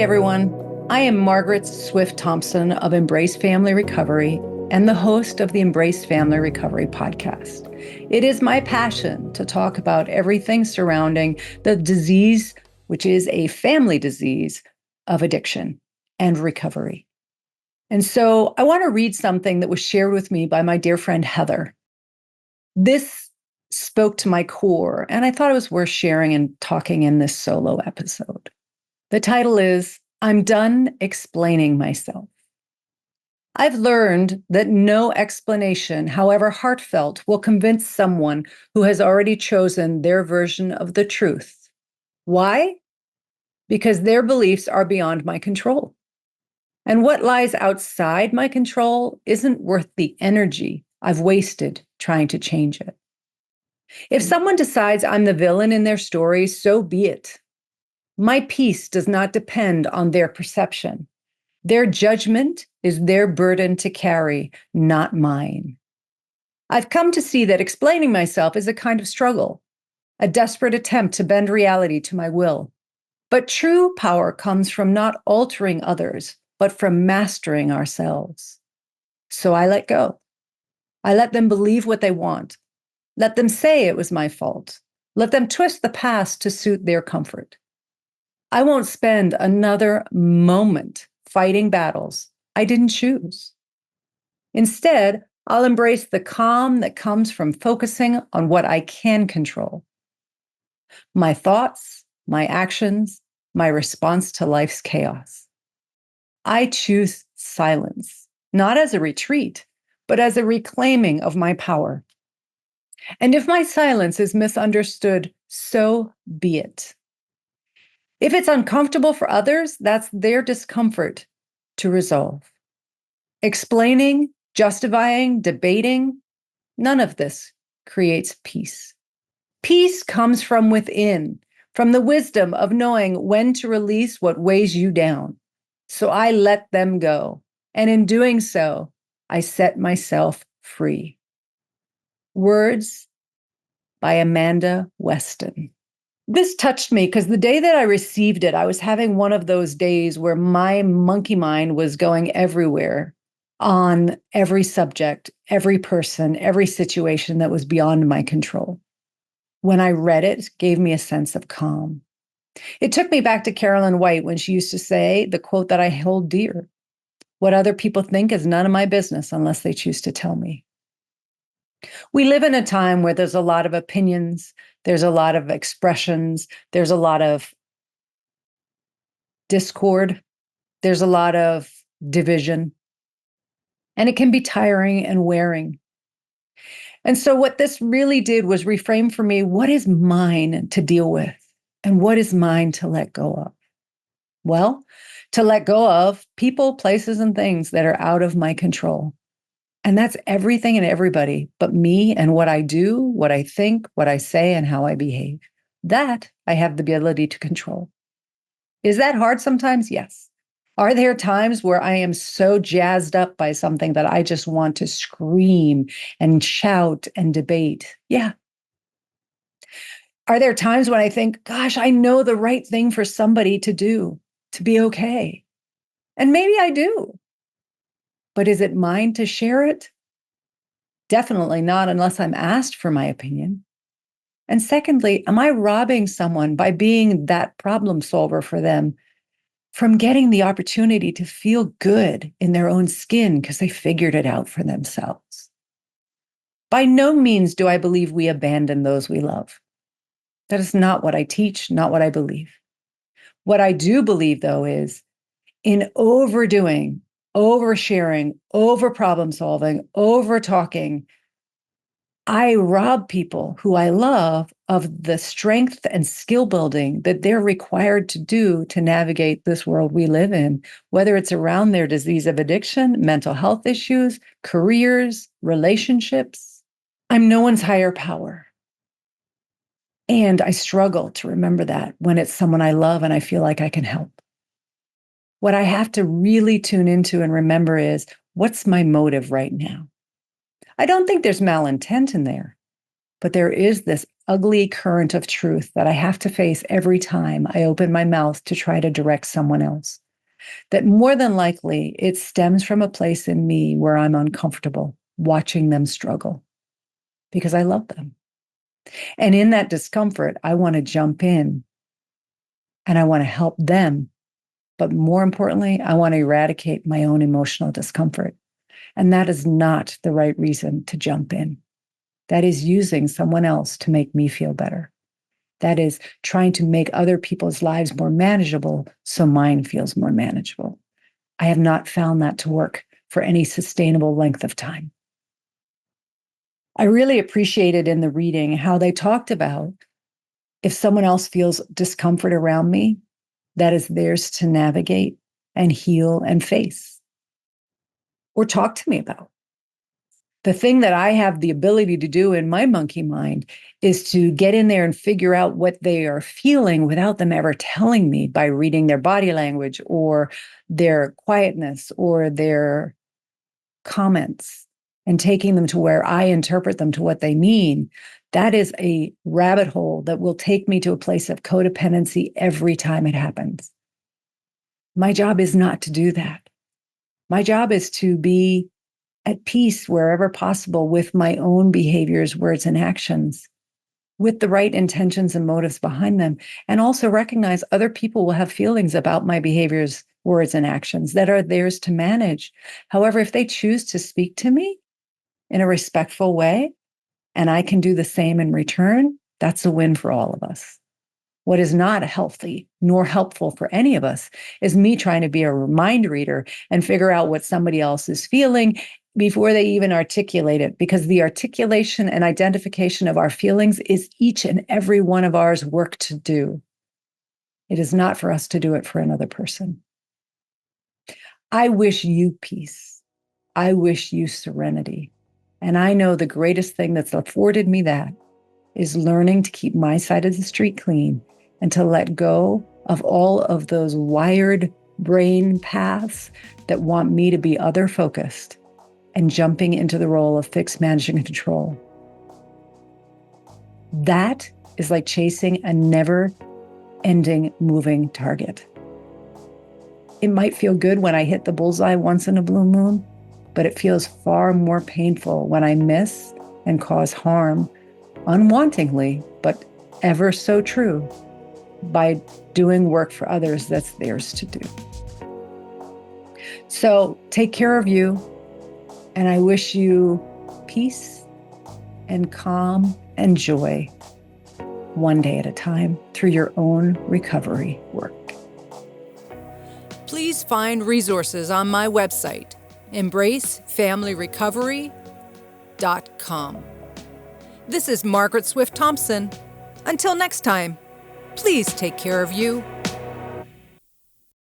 everyone. I am Margaret Swift Thompson of Embrace Family Recovery and the host of the Embrace Family Recovery podcast. It is my passion to talk about everything surrounding the disease, which is a family disease of addiction and recovery. And so I want to read something that was shared with me by my dear friend Heather. This spoke to my core, and I thought it was worth sharing and talking in this solo episode. The title is, I'm Done Explaining Myself. I've learned that no explanation, however heartfelt, will convince someone who has already chosen their version of the truth. Why? Because their beliefs are beyond my control. And what lies outside my control isn't worth the energy I've wasted trying to change it. If someone decides I'm the villain in their story, so be it. My peace does not depend on their perception. Their judgment is their burden to carry, not mine. I've come to see that explaining myself is a kind of struggle, a desperate attempt to bend reality to my will. But true power comes from not altering others, but from mastering ourselves. So I let go. I let them believe what they want. Let them say it was my fault. Let them twist the past to suit their comfort. I won't spend another moment fighting battles I didn't choose. Instead, I'll embrace the calm that comes from focusing on what I can control. My thoughts, my actions, my response to life's chaos. I choose silence, not as a retreat, but as a reclaiming of my power. And if my silence is misunderstood, so be it. If it's uncomfortable for others, that's their discomfort to resolve. Explaining, justifying, debating, none of this creates peace. Peace comes from within, from the wisdom of knowing when to release what weighs you down. So I let them go. And in doing so, I set myself free. Words by Amanda Weston. This touched me because the day that I received it, I was having one of those days where my monkey mind was going everywhere on every subject, every person, every situation that was beyond my control. When I read it, it gave me a sense of calm. It took me back to Carolyn White when she used to say the quote that I hold dear: what other people think is none of my business unless they choose to tell me. We live in a time where there's a lot of opinions, there's a lot of expressions, there's a lot of discord, there's a lot of division, and it can be tiring and wearing. And so what this really did was reframe for me, what is mine to deal with and what is mine to let go of? Well, to let go of people, places, and things that are out of my control. And that's everything and everybody but me and what I do, what I think, what I say, and how I behave. That I have the ability to control. Is that hard sometimes? Yes. Are there times where I am so jazzed up by something that I just want to scream and shout and debate? Yeah. Are there times when I think, gosh, I know the right thing for somebody to do, to be okay? And maybe I do. But is it mine to share it? Definitely not unless I'm asked for my opinion. And secondly, am I robbing someone by being that problem solver for them from getting the opportunity to feel good in their own skin because they figured it out for themselves? By no means do I believe we abandon those we love. That is not what I teach, not what I believe. What I do believe, though, is in overdoing, oversharing, over problem solving, over talking, I rob people who I love of the strength and skill building that they're required to do to navigate this world we live in, whether it's around their disease of addiction, mental health issues, careers, relationships. I'm no one's higher power. And I struggle to remember that when it's someone I love and I feel like I can help. What I have to really tune into and remember is, what's my motive right now? I don't think there's malintent in there, but there is this ugly current of truth that I have to face every time I open my mouth to try to direct someone else. That more than likely it stems from a place in me where I'm uncomfortable watching them struggle because I love them. And in that discomfort, I want to jump in and I want to help them. But more importantly, I want to eradicate my own emotional discomfort. And that is not the right reason to jump in. That is using someone else to make me feel better. That is trying to make other people's lives more manageable so mine feels more manageable. I have not found that to work for any sustainable length of time. I really appreciated in the reading how they talked about if someone else feels discomfort around me, that is theirs to navigate and heal and face or talk to me about. The thing that I have the ability to do in my monkey mind is to get in there and figure out what they are feeling without them ever telling me by reading their body language or their quietness or their comments and taking them to where I interpret them to what they mean. That is a rabbit hole that will take me to a place of codependency every time it happens. My job is not to do that. My job is to be at peace wherever possible with my own behaviors, words, and actions, with the right intentions and motives behind them, and also recognize other people will have feelings about my behaviors, words, and actions that are theirs to manage. However, if they choose to speak to me in a respectful way, and I can do the same in return, that's a win for all of us. What is not healthy nor helpful for any of us is me trying to be a mind reader and figure out what somebody else is feeling before they even articulate it, because the articulation and identification of our feelings is each and every one of ours work to do. It is not for us to do it for another person. I wish you peace. I wish you serenity. And I know the greatest thing that's afforded me that is learning to keep my side of the street clean and to let go of all of those wired brain paths that want me to be other focused and jumping into the role of fix, manage, and control. That is like chasing a never-ending moving target. It might feel good when I hit the bullseye once in a blue moon, but it feels far more painful when I miss and cause harm unwantingly, but ever so true, by doing work for others that's theirs to do. So take care of you, and I wish you peace and calm and joy one day at a time through your own recovery work. Please find resources on my website, embracefamilyrecovery.com. This is Margaret Swift Thompson. Until next time, please take care of you.